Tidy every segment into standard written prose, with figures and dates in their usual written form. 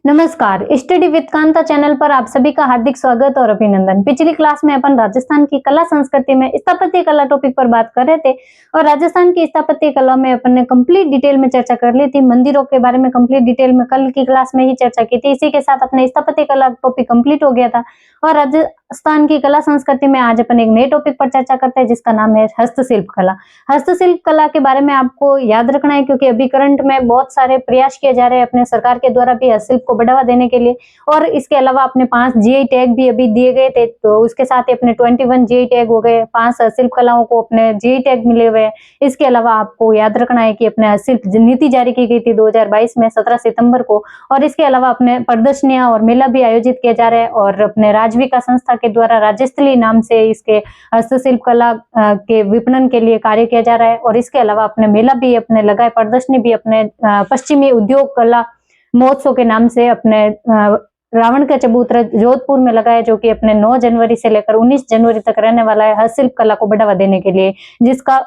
नमस्कार, study with Kanta channel पर आप सभी का हार्दिक स्वागत और अभिनंदन। पिछली क्लास में अपन राजस्थान की कला संस्कृति में स्थापत्य कला टॉपिक पर बात कर रहे थे और राजस्थान की स्थापत्य कला में अपन ने कंप्लीट डिटेल में चर्चा कर ली थी। मंदिरों के बारे में कंप्लीट डिटेल में कल की क्लास में ही चर्चा की थी। इसी के साथ अपने स्थापत्य कला टॉपिक कंप्लीट हो गया था और राजस्थान की कला संस्कृति में आज अपन एक नए टॉपिक पर चर्चा करते हैं जिसका नाम है हस्तशिल्प कला। हस्तशिल्प कला के बारे में आपको याद रखना है क्योंकि अभी करंट में बहुत सारे प्रयास किए जा रहे हैं अपने सरकार के द्वारा भी हस्तशिल्प को बढ़ावा देने के लिए। और इसके अलावा अपने 5 जीआई टैग भी अभी दिए गए थे, तो उसके साथ ही अपने 21 जीआई टैग हो गए। 5 हस्तशिल्प कलाओं को अपने जीआई टैग मिले हुए हैं। इसके अलावा आपको याद रखना है कि अपने हस्तशिल्प नीति जारी की गई थी 2022 में 17 सितंबर को। और इसके अलावा अपने प्रदर्शनियां और मेला भी आयोजित किया जा रहा है और अपने राजविका संस्था के द्वारा राज्यस्थली नाम से इसके हस्तशिल्प कला के विपणन के लिए कार्य किया जा रहा है। और इसके अलावा अपने मेला भी अपने लगाए, प्रदर्शनी भी अपने पश्चिमी उद्योग कला महोत्सव के नाम से अपने रावण का चबूतरा जोधपुर में लगाया, जो कि अपने 9 जनवरी से लेकर 19 जनवरी तक रहने वाला है हस्तशिल्प कला को बढ़ावा देने के लिए, जिसका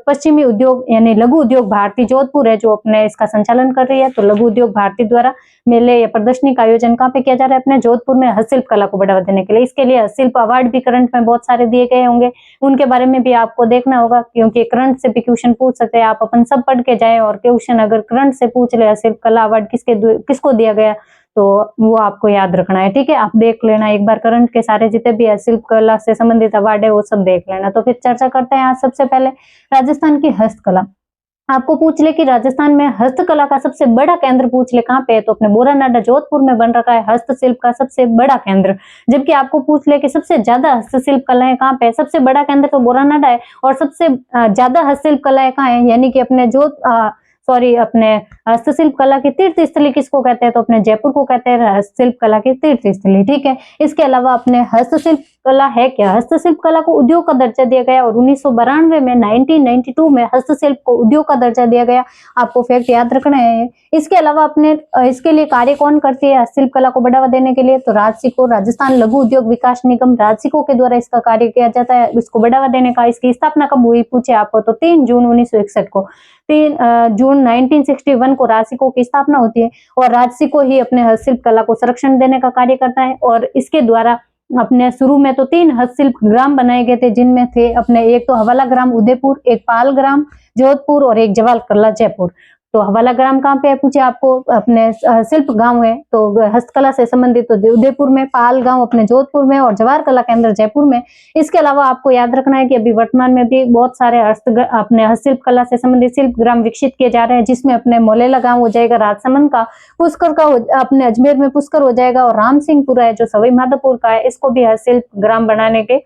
पश्चिमी उद्योग यानी लघु उद्योग भारती जोधपुर है जो अपने इसका संचालन कर रही है। तो लघु उद्योग भारती द्वारा मेले या प्रदर्शनी का आयोजन कहाँ पे किया जा रहा है? अपने जोधपुर में हस्तशिल्प कला को बढ़ावा देने के लिए। इसके लिए हस्तशिल्प अवार्ड भी करंट में बहुत सारे दिए गए होंगे, उनके बारे में भी आपको देखना होगा क्योंकि करंट से भी क्वेश्चन पूछ सकते हैं। आप अपन सब पढ़ के जाए और क्वेश्चन अगर करंट से पूछ ले हस्तशिल्प कला अवार्ड किसको दिया गया तो वो आपको याद रखना है। ठीक है, आप देख लेना एक बार करंट के सारे जितने भी हस्तशिल्प कला से संबंधित अवार्ड है वो सब देख लेना। तो फिर चर्चा करते हैं आज सबसे पहले राजस्थान की हस्तकला। आपको पूछ ले कि राजस्थान में हस्तकला का सबसे बड़ा केंद्र पूछ ले कहाँ पे है, तो अपने बोरानाडा जोधपुर में बन रखा है हस्तशिल्प का सबसे बड़ा केंद्र। जबकि आपको पूछ ले कि सबसे ज्यादा हस्तशिल्प कलाएं कहाँ पे है, सबसे बड़ा केंद्र तो बोरानाडा है और सबसे ज्यादा हस्तशिल्प कलाएं कहाँ है, यानी कि अपने अपने हस्तशिल्प कला की तीर्थ स्थली किसको कहते हैं, तो अपने जयपुर को कहते हैं हस्तशिल्प कला की तीर्थ स्थली। ठीक है, इसके अलावा अपने हस्तशिल्प कला है क्या? हस्तशिल्प कला को उद्योग का दर्जा दिया गया और 1992 में 1992 में हस्तशिल्प को उद्योग का दर्जा दिया गया। आपको फैक्ट याद रखना है। इसके अलावा अपने इसके लिए कार्य कौन करती है हस्तशिल्प कला को बढ़ावा देने के लिए, तो राजसिको राजस्थान लघु उद्योग विकास निगम राजसिको के द्वारा इसका कार्य किया जाता है इसको बढ़ावा देने का। इसकी स्थापना कब हुई पूछे आपको, तो 3 जून 1961 को 3 जून 1961 को राजसिको की स्थापना होती है और राजसिको ही अपने हस्तशिल्प कला को संरक्षण देने का कार्य करता है। और इसके द्वारा अपने शुरू में तो 3 हस्तशिल्प ग्राम बनाए गए थे, जिनमें थे अपने एक तो हवाला ग्राम उदयपुर, एक पाल ग्राम जोधपुर और एक जवाल कला जयपुर। तो हवाला ग्राम कहाँ पे है पूछे आपको, अपने शिल्प गांव है तो हस्तकला से संबंधित तो उदयपुर में, पाल गांव अपने जोधपुर में और जवाहर कला केंद्र जयपुर में। इसके अलावा आपको याद रखना है कि अभी वर्तमान में भी बहुत सारे अपने हस्तशिल्प कला से संबंधित शिल्प ग्राम विकसित किए जा रहे हैं, जिसमें अपने मोलेला गांव हो जाएगा राजसमंद का, पुष्कर का अपने अजमेर में पुष्कर हो जाएगा और राम सिंहपुरा है जो सवाई माधोपुर का है, इसको भी हस्तशिल्प ग्राम बनाने के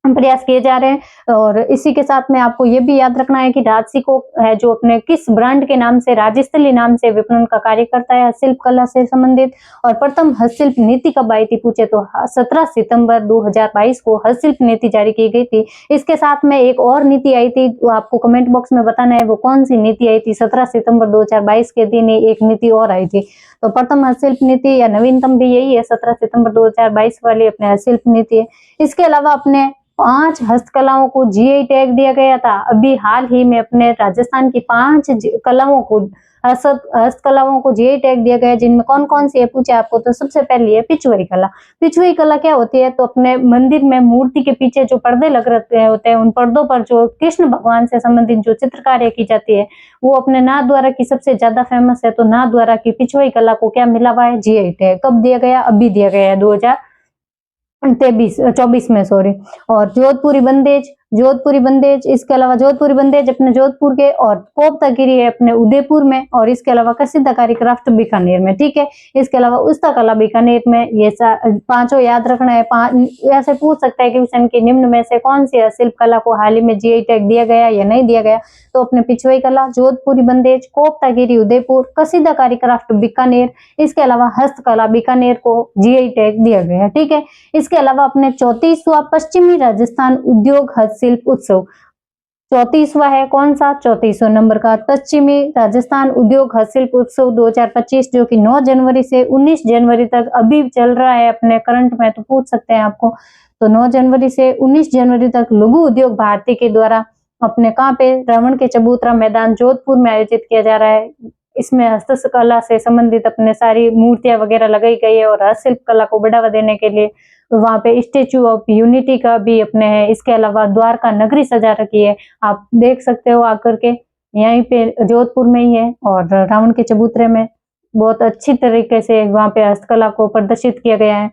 प्रयास किए जा रहे हैं। और इसी के साथ में आपको ये भी याद रखना है कि राजसिको है जो अपने किस ब्रांड के नाम से, राज्यस्थली नाम से विपणन का कार्य करता है हस्तशिल्प कला से संबंधित। और प्रथम हस्तशिल्प नीति कब आई थी पूछे तो 17 सितंबर 2022 को हस्तशिल्प नीति जारी की गई थी। इसके साथ में एक और नीति आई थी, वो आपको कमेंट बॉक्स में बताना है वो कौन सी नीति आई थी। 17 सितंबर 2022 के दिन एक नीति और आई थी। तो प्रथम हस्तशिल्प नीति या नवीनतम भी यही है, 17 सितंबर 2022 वाली अपने हस्तशिल्प नीति है। इसके अलावा अपने 5 हस्तकलाओं को जीआई टैग दिया गया था। अभी हाल ही में अपने राजस्थान की 5 कलाओं को हस्तकलाओं को जीआई टैग दिया गया, जिनमें कौन कौन सी है पूछे आपको, तो सबसे पहली है पिछुई कला। पिछुई कला क्या होती है, तो अपने मंदिर में मूर्ति के पीछे जो पर्दे लग रहे होते हैं, उन पर्दों पर जो कृष्ण भगवान से संबंधित जो चित्रकारी की जाती है वो अपने नाथद्वारा की सबसे ज्यादा फेमस है। तो नाथद्वारा की पिछुई कला को क्या मिला हुआ है? GI tag. कब दिया गया? अभी दिया गया है 2024 में, सॉरी। और जोधपुरी बंदेज, इसके अलावा जोधपुरी बंदेज अपने जोधपुर के, और कोपतागिरी है अपने उदयपुर में, और इसके अलावा कसिदाकारी क्राफ्ट बीकानेर में। ठीक है, इसके अलावा उस्ता कला बीकानेर में। ये 5 याद रखना है। ऐसे पूछ सकता है क्वेश्चन की निम्न में से कौन सी शिल्प कला को हाल ही में जीआई टैग दिया गया या नहीं दिया गया, तो अपने पिछुई कला, जोधपुरी बंदेज, कोपतागिरी उदयपुर, कसिदाकारी क्राफ्ट बीकानेर, इसके अलावा हस्तकला बीकानेर को जीआई टैग दिया गया। ठीक है, इसके अलावा अपने 34वां पश्चिमी राजस्थान उद्योग हस्तशिल्प उत्सव, 34वां है कौन सा? 34वां नंबर का पश्चिमी राजस्थान उद्योग हस्तशिल्प उत्सव 2025, जो कि 9 जनवरी से 19 जनवरी तक अभी चल रहा है अपने करंट में, तो पूछ सकते हैं आपको। तो 9 जनवरी से 19 जनवरी तक लघु उद्योग भारती के द्वारा अपने कहाँ पे, रावण के चबूतरा मैदान जोधपुर में आयोजित किया जा रहा है। इसमें हस्तकला से संबंधित अपने सारी मूर्तियां वगैरह लगाई गई है और हस्तशिल्प कला को बढ़ावा देने के लिए वहाँ पे स्टेचू ऑफ यूनिटी का भी अपने है। इसके अलावा द्वारका नगरी सजा रखी है, आप देख सकते हो आकर के, यहीं पे जोधपुर में ही है। और रावण के चबूतरे में बहुत अच्छी तरीके से वहाँ पे हस्तकला को प्रदर्शित किया गया है।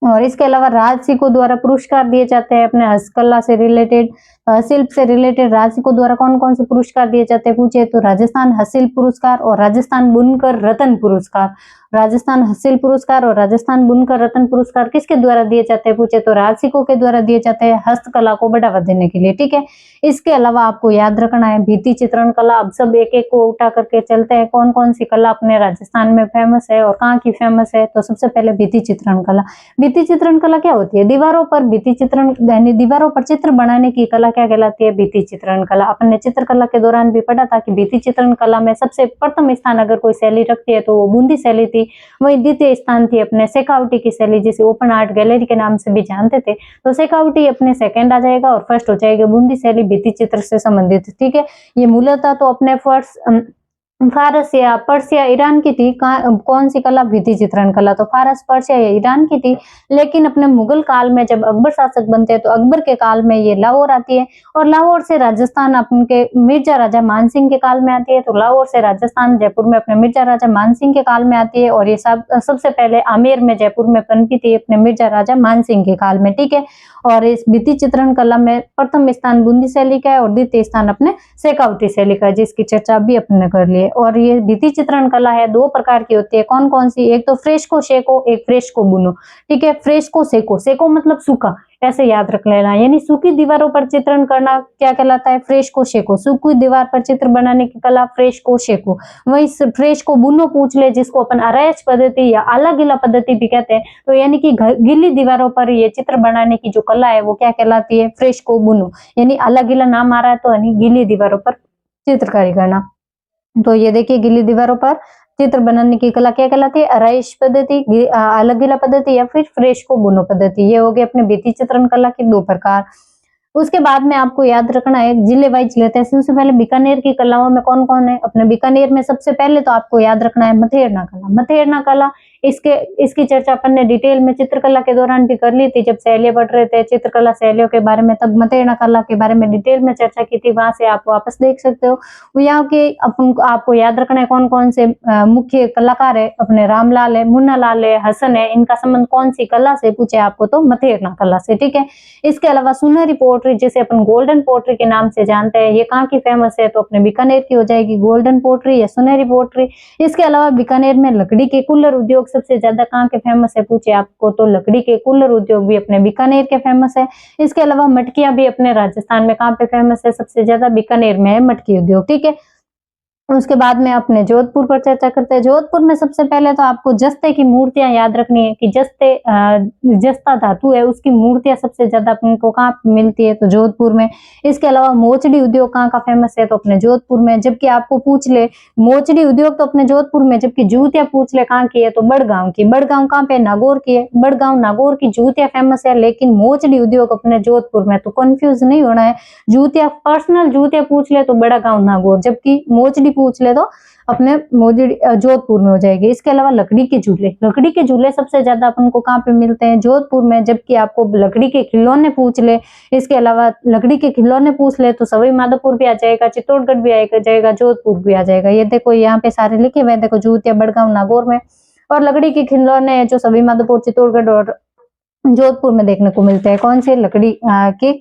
और इसके अलावा राजसिकों द्वारा पुरस्कार दिए जाते हैं अपने हस्तकला से रिलेटेड, शिल्प से रिलेटेड राजसिकों द्वारा कौन कौन से पुरस्कार दिए जाते हैं पूछे तो राजस्थान हस्तशिल्प पुरस्कार और राजस्थान बुनकर रत्न पुरस्कार। राजस्थान हस्तशिल्प पुरस्कार और राजस्थान बुनकर रत्न पुरस्कार किसके द्वारा दिए जाते हैं पूछे तो राजसिकों के द्वारा दिए जाते हैं हस्तकला को बढ़ावा देने के लिए, ठीक है। इसके अलावा आपको याद रखना है भित्ति चित्रण कला। अब सब एक एक को उठा करके चलते हैं, कौन कौन सी कला अपने राजस्थान में फेमस है और कहाँ की फेमस है। तो सबसे पहले भित्ति चित्रण कला। भित्ति चित्रण कला क्या होती है? दीवारों पर भित्ति चित्रण यानी दीवारों पर चित्र बनाने की कला क्या कहलाती है? भित्ति चित्रण कला। अपन ने चित्रकला के दौरान भी पढ़ा था कि भित्ति चित्रण कला में सबसे प्रथम स्थान अगर कोई शैली रखती है तो वो बूंदी शैली थी। वही द्वितीय स्थान थी अपने शेखावटी की शैली, जिसे ओपन आर्ट गैलरी के नाम से भी जानते थे। तो शेखावटी अपने सेकंड आ जाएगा और फर्स्ट हो जाएगा बूंदी शैली भित्ति चित्र से संबंधित, ठीक है। ये मूलतः तो अपने फारस या पर्सिया ईरान की थी। कौन सी कला? भित्ति चित्रण कला। तो फारस पर्सिया या ईरान की थी, लेकिन अपने मुगल काल में जब अकबर शासक बनते हैं तो अकबर के काल में ये लाहौर आती है और लाहौर से राजस्थान अपन के मिर्जा राजा मानसिंह के काल में आती है। तो लाहौर से राजस्थान जयपुर में अपने मिर्जा राजा मानसिंह के काल में आती है और ये सबसे पहले आमेर में जयपुर में पनपी थी अपने मिर्जा राजा मानसिंह के काल में, ठीक है। और इस भित्ति चित्रण कला में प्रथम स्थान बूंदी शैली का है और द्वितीय स्थान अपने शेखावटी शैली का है, जिसकी चर्चा भी अपने कर ली है। और ये भित्ति चित्रण कला है दो प्रकार की होती है, कौन कौन सी? एक तो फ्रेस्को शेको, एक फ्रेस्को बुनो, ठीक है। फ्रेस्को शेको, शेको मतलब सूखा, ऐसे याद रख लेना। यानी सूखी दीवारों पर चित्रण करना क्या कहलाता है? फ्रेस्को शेको। सूखी दीवार पर चित्र बनाने की कला फ्रेस्को शेको। वही फ्रेस्को बुनो पूछ ले, जिसको अपन अरायच पद्धति या आला गीला पद्धति भी कहते हैं। तो यानी कि गीली दीवारों पर ये चित्र बनाने की जो कला है वो क्या कहलाती है? फ्रेस्को बुनो। यानी आला गीला नाम आ रहा है तो यानी गीली दीवारों पर चित्रकारी करना। तो ये देखिए गीली दीवारों पर चित्र बनाने की कला क्या कहलाती है? अराइश पद्धति, अलग गीला पद्धति या फिर फ्रेस्को बुनो पद्धति। ये हो गए अपने भित्ति चित्रण कला के दो प्रकार। उसके बाद में आपको याद रखना है, जिले वाइज लेते हैं। सबसे पहले बीकानेर की कलाओं में कौन कौन है? अपने बीकानेर में सबसे पहले तो आपको याद रखना है मथेरना कला। मथेरना कला इसकी चर्चा अपन ने डिटेल में चित्रकला के दौरान भी कर ली थी, जब शैलियां पढ़ रहे थे चित्रकला शैलियों के बारे में, तब मथेरना कला के बारे में डिटेल में चर्चा की थी। वहां से आप वापस देख सकते हो। यहाँ के आपको याद रखना है कौन कौन से मुख्य कलाकार है। अपने रामलाल है, मुन्ना लाल है, हसन है, इनका संबंध कौन सी कला से पूछे आपको तो मथेरना कला से, ठीक है। इसके अलावा सुनहरी पोट्री, जिसे अपन गोल्डन पोट्री के नाम से जानते हैं, ये कहाँ की फेमस है? तो अपने बीकानेर की हो जाएगी गोल्डन पोट्री या सुनहरी पोट्री। इसके अलावा बीकानेर में लकड़ी के कुल्लर उद्योग सबसे ज्यादा कहाँ के फेमस है पूछे आपको तो लकड़ी के कुल्लर उद्योग भी अपने बीकानेर के फेमस है। इसके अलावा मटकियां भी अपने राजस्थान में कहाँ पे फेमस है? सबसे ज्यादा बीकानेर में है मटकी उद्योग, ठीक है। उसके बाद में अपने जोधपुर पर चर्चा करते हैं। जोधपुर में सबसे पहले तो आपको जस्ते की मूर्तियां याद रखनी है कि जस्ता धातु है उसकी मूर्तियां सबसे ज्यादा अपन को कहाँ मिलती है? तो जोधपुर में। इसके अलावा मोचड़ी उद्योग कहाँ का फेमस है? तो अपने जोधपुर में। जबकि आपको पूछ ले मोचड़ी उद्योग तो अपने जोधपुर में, जबकि जूतियां पूछ ले कहाँ की है? तो बड़गांव की। बड़गांव कहाँ पे? नागौर की है। बड़गांव नागौर की जूतियां फेमस है, लेकिन मोचड़ी उद्योग अपने जोधपुर में। तो कंफ्यूज नहीं होना है। जूतियां पर्सनल जूतियां पूछ ले तो बड़गांव नागौर, जबकि मोचड़ी पूछ ले तो अपने मोजड़ी जोधपुर में हो जाएगी। इसके अलावा लकड़ी के झूले सबसे ज्यादा अपन को कहाँ पे मिलते हैं? जोधपुर में। जबकि आपको लकड़ी के खिलौने पूछ ले, इसके अलावा लकड़ी के खिलौने पूछ ले तो सवाई माधोपुर भी आ जाएगा, चित्तौड़गढ़ भी आ जाएगा, जोधपुर भी आ जाएगा। ये देखो यहाँ पे सारे लिखे हुए, देखो जूतिया बड़गांव नागौर में। और लकड़ी के खिलौने जो सवाई माधोपुर, चित्तौड़गढ़ और जोधपुर में देखने को मिलते हैं। कौन से? लकड़ी के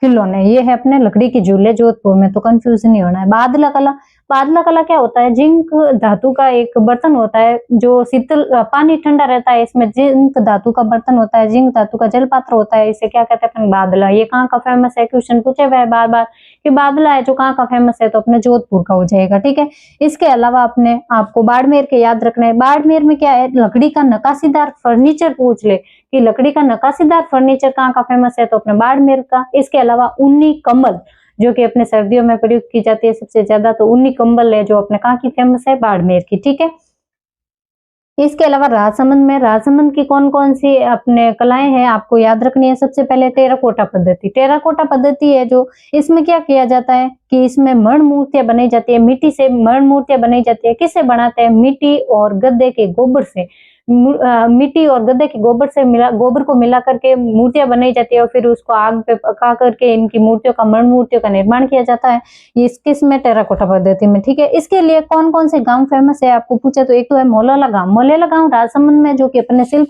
खिलौने। ये है अपने लकड़ी के झूले जोधपुर में, तो कंफ्यूज नहीं होना है। बादला कला। बादला कला क्या होता है? जिंक धातु का एक बर्तन होता है जो शीतल, पानी ठंडा रहता है, इसमें जिंक धातु का बर्तन होता है, जिंक धातु का जल पात्र होता है, इसे क्या कहते हैं अपन? बादला। ये कहाँ का फेमस है? क्वेश्चन पूछे हुए है बार बार कि बादला है जो कहाँ का फेमस है, तो अपने जोधपुर का हो जाएगा, ठीक है। इसके अलावा अपने आपको बाड़मेर के याद रखना है। बाड़मेर में क्या है? लकड़ी का नक्काशीदार फर्नीचर पूछ ले कि लकड़ी का नक्काशीदार फर्नीचर कहाँ का फेमस है, तो अपने बाड़मेर का। इसके अलावा ऊनी कंबल, जो कि अपने सर्दियों में प्रयोग की जाती है सबसे ज्यादा, तो ऊनी कंबल है जो अपने कहाँ की फेमस है? बाड़मेर की, ठीक है। इसके अलावा राजसमंद की कौन कौन सी अपने कलाएं हैं आपको याद रखनी है। सबसे पहले टेराकोटा पद्धति। टेराकोटा पद्धति है जो, इसमें क्या किया जाता है कि इसमें मण मूर्तियां बनाई जाती है, मिट्टी से मण मूर्तियां बनाई जाती है। किससे बनाते हैं? मिट्टी और गद्दे के गोबर से। मिट्टी और गद्दे के गोबर को मिला करके मूर्तियां बनाई जाती है और फिर उसको आग पे पका करके इनकी मूर्तियों का, मण मूर्तियों का निर्माण किया जाता है। ये किसमें? टेराकोटा पद्धति में, ठीक है। इसके लिए कौन कौन से गांव फेमस है आपको पूछे तो एक तो है मोलेला गांव। मोलेला गांव राजसमंद में, जो कि अपने शिल्प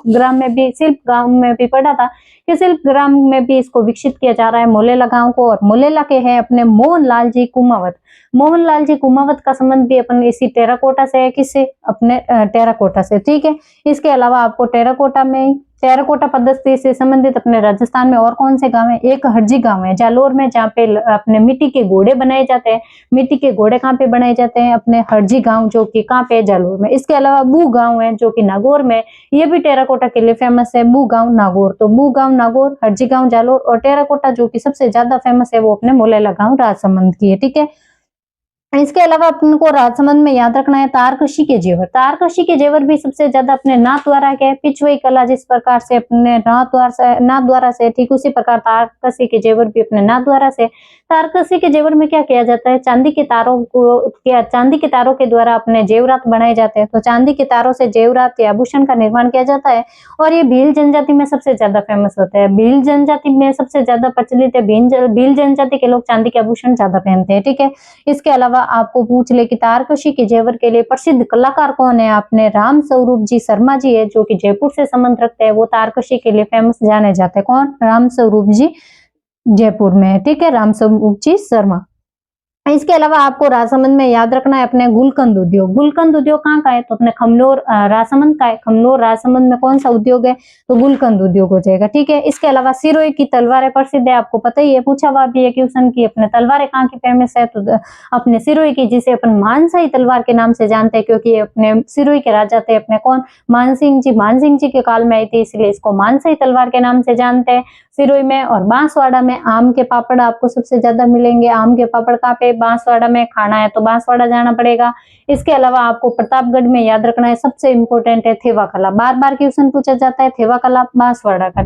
गांव में भी पढ़ा था कि शिल्प ग्राम में भी इसको विकसित किया जा रहा है मोलेला गांव को। और मोलेला के हैं अपने मोहनलाल जी कुमावत। मोहनलाल जी कुमावत का संबंध भी अपन इसी टेराकोटा से है। किससे? अपने टेराकोटा से, ठीक है। इसके अलावा आपको टेराकोटा पद्धति से संबंधित अपने राजस्थान में और कौन से गांव है? एक हरजी गांव है जालोर में, जहाँ पे अपने मिट्टी के घोड़े बनाए जाते हैं। मिट्टी के घोड़े कहाँ पे बनाए जाते हैं? अपने हरजी गांव, जो कि कहाँ पे? जालोर में। इसके अलावा बू गांव है जो कि नागौर में, ये भी टेराकोटा के लिए फेमस है। बू गांव नागौर, तो बू गांव नागौर, हरजी गांव जालोर, और टेराकोटा जो कि सबसे ज्यादा फेमस है वो अपने मोलेला गांव राजसमंद की है, ठीक है। इसके अलावा अपन को राजसमंद में याद रखना है तारकशी के जेवर। तारकशी के जेवर भी सबसे ज्यादा अपने नाथद्वारा के, पिछुई कला जिस प्रकार से अपने नाथद्वारा से, ठीक उसी प्रकार तारकशी के जेवर भी अपने नाथद्वारा से। तारकशी के जेवर में क्या किया जाता है? चांदी के तारों के द्वारा अपने जेवरात बनाए जाते हैं। तो चांदी के तारों से जेवरात या आभूषण का निर्माण किया जाता है और ये भील जनजाति में सबसे ज्यादा फेमस होता है। भील जनजाति में सबसे ज्यादा प्रचलित है। भील जनजाति के लोग चांदी के आभूषण ज्यादा पहनते हैं, ठीक है। इसके अलावा आपको पूछ ले कि तारकशी के जेवर के लिए प्रसिद्ध कलाकार कौन है? आपने राम स्वरूप जी शर्मा जी है, जो कि जयपुर से संबंध रखते हैं, वो तारकशी के लिए फेमस जाने जाते हैं। कौन? राम स्वरूप जी, जयपुर में है, ठीक है, राम स्वरूप जी शर्मा। इसके अलावा आपको राजसमंद में याद रखना है अपने गुलकंद उद्योग। गुलकंद उद्योग कहाँ का है? तो अपने खमनोर राजसमंद का है। खमनोर राजसमंद में कौन सा उद्योग है? तो गुलकंद उद्योग हो जाएगा, ठीक है। इसके अलावा सिरोही की तलवारें प्रसिद्ध है, आपको पता ही है, पूछा हुआ भी है क्वेश्चन की अपने तलवारें कहाँ की फेमस है? तो अपने सिरोही की, जिसे अपन मानसाई तलवार के नाम से जानते हैं, क्योंकि अपने सिरोही के राजा थे अपने कौन? मानसिंह जी के काल में आई थी, इसलिए इसको मानसाई तलवार के नाम से जानते हैं सिरोही में। और बांसवाड़ा में आम के पापड़ आपको सबसे ज्यादा मिलेंगे। आम के पापड़ कहाँ पे? बांसवाड़ा में। खाना है तो बांसवाड़ा जाना पड़ेगा। इसके अलावा आपको प्रतापगढ़ में याद रखना है, सबसे इंपॉर्टेंट है थेवा कला। बार बार क्वेश्चन पूछा जाता है थेवा कला बांसवाड़ा का,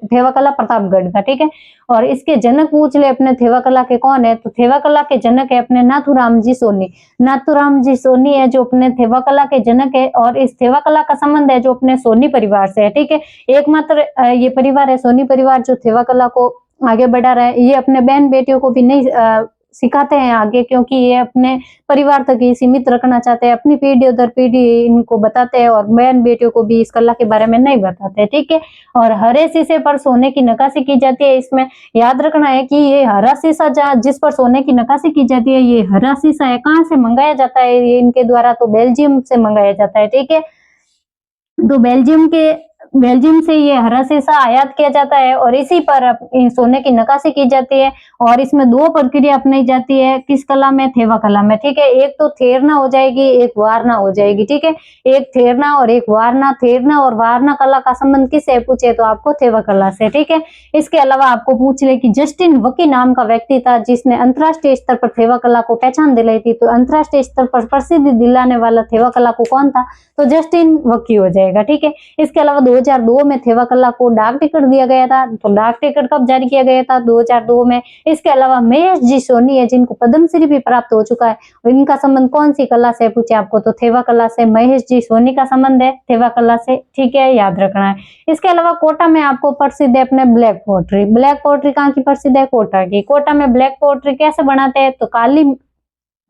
थेवा कला प्रतापगढ़ का, ठीक है। और इसके जनक पूछ ले अपने थेवा कला के कौन है? तो थेवा कला के जनक है अपने नाथूराम जी सोनी। नाथूराम जी सोनी है जो अपने थेवा कला के जनक है। और इस थेवा कला का संबंध है जो अपने सोनी परिवार से है, ठीक है। एकमात्र ये परिवार है सोनी परिवार जो थेवा कला को आगे बढ़ा रहा है। ये अपने बहन बेटियों को भी नहीं सिखाते हैं आगे, क्योंकि ये अपने परिवार तक ही सीमित रखना चाहते हैं। अपनी पीढ़ी दर पीढ़ी इनको बताते हैं और बहन बेटियों को भी इस कला के बारे में नहीं बताते, ठीक है। और हरे शीशे पर सोने की नक्काशी की जाती है। इसमें याद रखना है कि ये हरा शीशा जिस पर सोने की नक्काशी की जाती है, ये हरा शीशा है, कहाँ से मंगाया जाता है ये इनके द्वारा? तो बेल्जियम से मंगाया जाता है, ठीक है। तो बेल्जियम से ये हरा शीशा आयात किया जाता है और इसी पर सोने की नक्काशी की जाती है। और इसमें दो प्रक्रिया अपनाई जाती है, किस कला में? थेवा कला में, ठीक है। एक तो थेरना हो जाएगी, एक वारना हो जाएगी, ठीक है। एक थेरना और एक वारना। थेरना और वारना कला का संबंध किससे पूछे? तो आपको थेवा कला से, ठीक है। इसके अलावा आपको पूछ ले कि जस्टिन वकी नाम का व्यक्ति था जिसने अंतरराष्ट्रीय स्तर पर थेवा कला को पहचान दिलाई थी। तो अंतरराष्ट्रीय स्तर पर प्रसिद्धि दिलाने वाला थेवा कला को कौन था? तो जस्टिन वकी हो जाएगा, ठीक है। इसके अलावा 2002 में थेवा कला को डाक टिकट दिया गया था। तो डाक टिकट कब जारी किया गया था? 2002 में। इसके अलावा महेश जी सोनी है जिनको पद्मश्री भी प्राप्त हो चुका है, इनका संबंध कौन सी कला से पूछे आपको? तो थेवा कला से। महेश जी सोनी का संबंध है थेवा कला से, ठीक है, याद रखना है। इसके अलावा कोटा में आपको प्रसिद्ध है अपने ब्लैक पोट्री। ब्लैक पोट्री कहाँ की प्रसिद्ध है? कोटा की। कोटा में ब्लैक पोट्री कैसे बनाते हैं? तो काली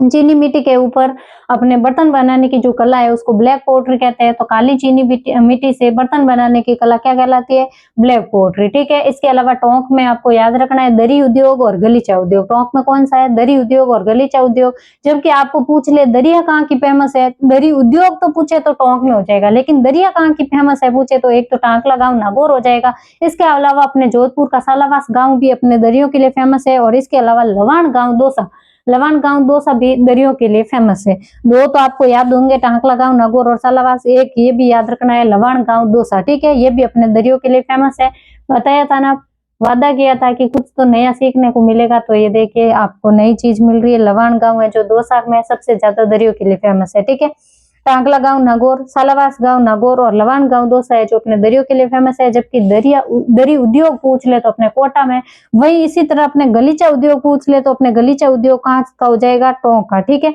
चीनी मिट्टी के ऊपर अपने बर्तन बनाने की जो कला है उसको ब्लैक पोट्री कहते हैं। तो काली चीनी मिट्टी से बर्तन बनाने की कला क्या कहलाती है? ब्लैक पोट्री, ठीक है। इसके अलावा टोंक में आपको याद रखना है दरी उद्योग और गलीचा उद्योग। टोंक में कौन सा है? दरी उद्योग और गलीचा उद्योग। जबकि आपको पूछ ले दरिया कहाँ की फेमस है? दरी उद्योग तो पूछे तो टोंक में हो जाएगा, लेकिन दरिया कहाँ की फेमस है पूछे तो एक तो टांकला गांव नागौर हो जाएगा। इसके अलावा अपने जोधपुर का सालावास गांव भी अपने दरियों के लिए फेमस है। और इसके अलावा लवाण गांव दौसा भी दरियों के लिए फेमस है। दो तो आपको याद होंगे, टांकला गांव नागौर और सालावास। एक ये भी याद रखना है लवाण गांव दौसा, ठीक है, ये भी अपने दरियों के लिए फेमस है। बताया था ना, वादा किया था कि कुछ तो नया सीखने को मिलेगा, तो ये देखिए आपको नई चीज मिल रही है। लवाण गांव है जो दौसा में सबसे ज्यादा दरियों के लिए फेमस है, ठीक है। टांकला गांव नागौर, सालावास गांव नागौर और लवान गांव दौसा है जो अपने दरियों के लिए फेमस है। जबकि दरी उद्योग पूछ ले तो अपने कोटा में, वही इसी तरह अपने गलीचा उद्योग पूछ ले तो अपने गलीचा उद्योग कहाँ का हो जाएगा, टोंक का। ठीक है,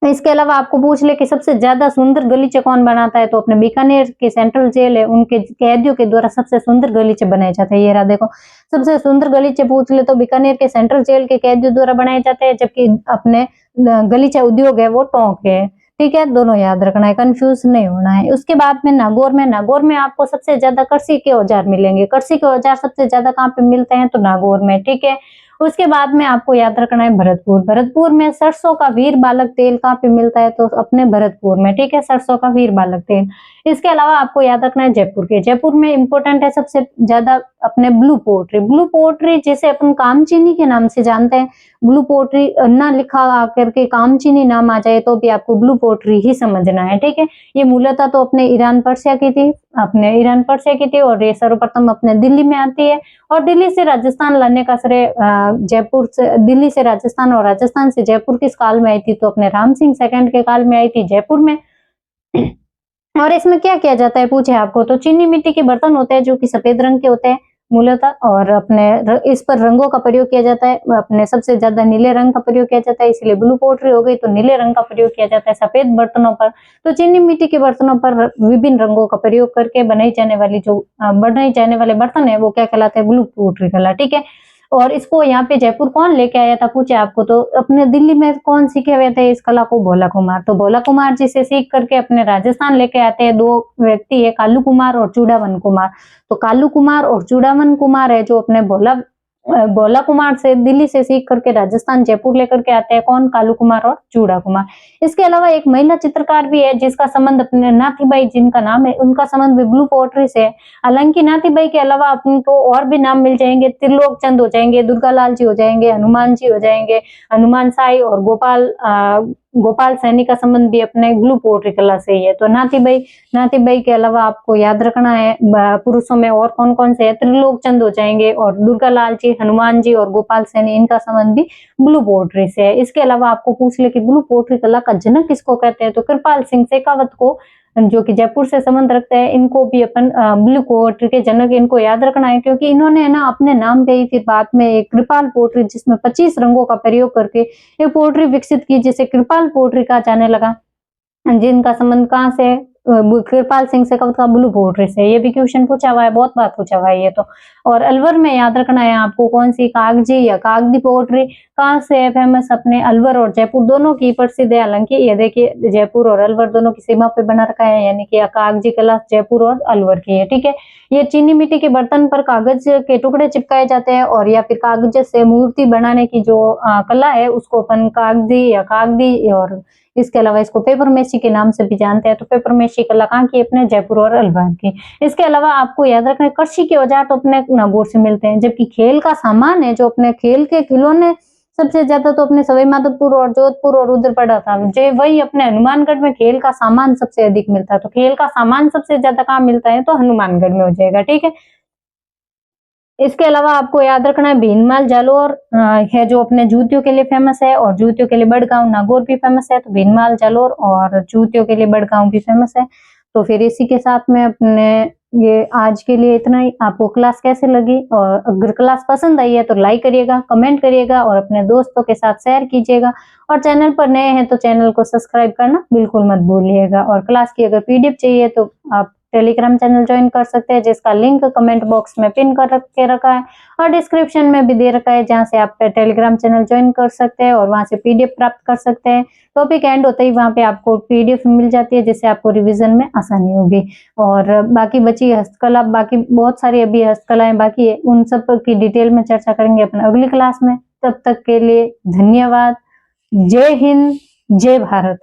इसके अलावा आपको पूछ ले कि सबसे ज्यादा सुंदर गलीचे कौन बनाता है, तो अपने बीकानेर की सेंट्रल जेल है, उनके कैदियों के द्वारा सबसे सुंदर गलीचे बनाए जाते हैं। ये रहा देखो, सबसे सुंदर गलीचे पूछ ले तो बीकानेर के सेंट्रल जेल के कैदियों द्वारा बनाए जाते हैं, जबकि अपने गलीचा उद्योग है वो टोंक है। ठीक है, दोनों याद रखना है, कंफ्यूज नहीं होना है। उसके बाद में नागौर में आपको सबसे ज्यादा कृषि के औजार मिलेंगे। कृषि के औजार सबसे ज्यादा कहाँ पे मिलते हैं, तो नागौर में। ठीक है, उसके बाद में आपको याद रखना है भरतपुर में सरसों का वीर बालक तेल कहाँ पे मिलता है, तो अपने भरतपुर में। ठीक है, सरसों का वीर बालक तेल। इसके अलावा आपको याद रखना है जयपुर में इंपॉर्टेंट है सबसे ज्यादा अपने ब्लू पोट्री जिसे अपन कामचीनी के नाम से जानते हैं। ब्लू पोट्री ना लिखा करके कामचीनी नाम आ जाए तो भी आपको ब्लू पोट्री ही समझना है। ठीक है, ये मूलतः तो अपने ईरान पर्शिया की थी और ये सर्वप्रथम अपने दिल्ली में आती है। और दिल्ली से राजस्थान लाने का श्रेय दिल्ली से राजस्थान और राजस्थान से जयपुर किस काल में आई थी, तो अपने राम सिंह सेकंड के काल में आई थी, जयपुर में। और इसमें क्या किया जाता है पूछे आपको, तो चीनी मिट्टी के बर्तन होते हैं जो कि सफेद रंग के होते हैं मूलतः, और अपने इस पर रंगों का प्रयोग किया जाता है। अपने सबसे ज्यादा नीले रंग का प्रयोग किया जाता है, इसलिए ब्लू पोट्री हो गई, तो नीले रंग का प्रयोग किया जाता है सफेद बर्तनों पर। तो चीनी मिट्टी के बर्तनों पर विभिन्न रंगों का प्रयोग करके बनाई जाने वाले बर्तन है वो क्या कहलाते हैं, ब्लू पोट्री कहलाते। ठीक है, और इसको यहाँ पे जयपुर कौन लेके आया था पूछे आपको, तो अपने दिल्ली में कौन सीखे हुए थे इस कला को, भोला कुमार। तो भोला कुमार जी से सीख करके अपने राजस्थान लेके आते हैं दो व्यक्ति है, कालू कुमार और चूड़ावन कुमार। तो कालू कुमार और चूड़ावन कुमार है जो अपने भोला कुमार से दिल्ली से सीख करके राजस्थान जयपुर लेकर के आते हैं, कौन, कालू कुमार और चूड़ा कुमार। इसके अलावा एक महिला चित्रकार भी है जिसका संबंध अपने नाथीबाई जिनका नाम है, उनका संबंध भी ब्लू पोट्री से है। हालांकि नाथीबाई के अलावा आपको और भी नाम मिल जाएंगे, त्रिलोक चंद हो जाएंगे, दुर्गालाल जी हो जाएंगे, हनुमान जी हो जाएंगे, हनुमान साई और गोपाल सैनी का संबंध भी अपने ब्लू पोट्री कला से ही है। तो नाथीबाई के अलावा आपको याद रखना है पुरुषों में और कौन कौन से है, त्रिलोक चंद हो जाएंगे और दुर्गालाल जी, हनुमान जी और गोपाल सैनी, इनका संबंध भी ब्लू पोट्री से है। इसके अलावा आपको पूछ ले कि ब्लू पोट्री कला का जनक किसको कहते हैं, तो कृपाल सिंह शेखावत को, जो कि जयपुर से संबंध रखते हैं, इनको भी अपन ब्लू पोट्री के जनक इनको याद रखना है, क्योंकि इन्होंने ना अपने नाम पे ही फिर बाद में एक कृपाल पोट्री जिसमें 25 रंगों का प्रयोग करके एक पोट्री विकसित की जिसे कृपाल पोट्री कहा जाने लगा, जिनका संबंध कहाँ से, कृपाल सिंह शेखावत का ब्लू पोट्री से। ये भी क्वेश्चन पूछा हुआ है, बहुत बार पूछा हुआ है ये तो। और अलवर में याद रखना है आपको कौन सी, कागजी या कागदी पोट्री कहाँ से है फेमस, अपने अलवर और जयपुर दोनों की प्रसिद्ध है। हालांकि ये देखिए जयपुर और अलवर दोनों की सीमा पे बना रखा है, यानी कि कागजी कला जयपुर और अलवर की है। ठीक है, ये चीनी मिट्टी के बर्तन पर कागज के टुकड़े चिपकाए जाते हैं और या फिर कागज से मूर्ति बनाने की जो कला है उसको अपन कागजी या कागदी, और इसके अलावा इसको पेपर मेसी के नाम से भी जानते हैं। तो पेपर मेसी कला कहाँ की, अपने जयपुर और अलवर की। इसके अलावा आपको याद रखना है कृषि के औजार तो अपने नागौर से मिलते हैं, जबकि खेल का सामान है जो अपने खेल के खिलौने सबसे ज्यादा तो अपने सवाई माधोपुर और जोधपुर और उधर पड़ा था, जो वही अपने हनुमानगढ़ में खेल का सामान सबसे अधिक मिलता है। तो खेल का सामान सबसे ज्यादा कहाँ मिलता है, तो हनुमानगढ़ में हो जाएगा। ठीक है, इसके अलावा आपको याद रखना है भीनमाल जालोर है जो अपने जूतियों के लिए फेमस है, और जूतियों के लिए बड़गांव नागौर भी फेमस है। तो भीनमाल जालोर और जूतियों के लिए बड़गांव भी फेमस है। तो फिर इसी के साथ में अपने ये आज के लिए इतना ही। आपको क्लास कैसे लगी, और अगर क्लास पसंद आई है तो लाइक करिएगा, कमेंट करिएगा और अपने दोस्तों के साथ शेयर कीजिएगा। और चैनल पर नए हैं तो चैनल को सब्सक्राइब करना बिल्कुल मत भूलिएगा। और क्लास की अगर पीडीएफ चाहिए तो आप टेलीग्राम चैनल ज्वाइन कर सकते हैं, जिसका लिंक कमेंट बॉक्स में पिन कर के रखा है और डिस्क्रिप्शन में भी दे रखा है, जहां से आप टेलीग्राम चैनल ज्वाइन कर सकते हैं और वहां से पीडीएफ प्राप्त कर सकते हैं। टॉपिक एंड होते ही वहां पे आपको पीडीएफ मिल जाती है, जिससे आपको रिवीजन में आसानी होगी। और बाकी बची हस्तकला, बाकी बहुत सारी अभी हस्तकलाएं बाकी है, उन सब की डिटेल में चर्चा करेंगे अपन अगली क्लास में। तब तक के लिए धन्यवाद। जय हिंद, जय भारत।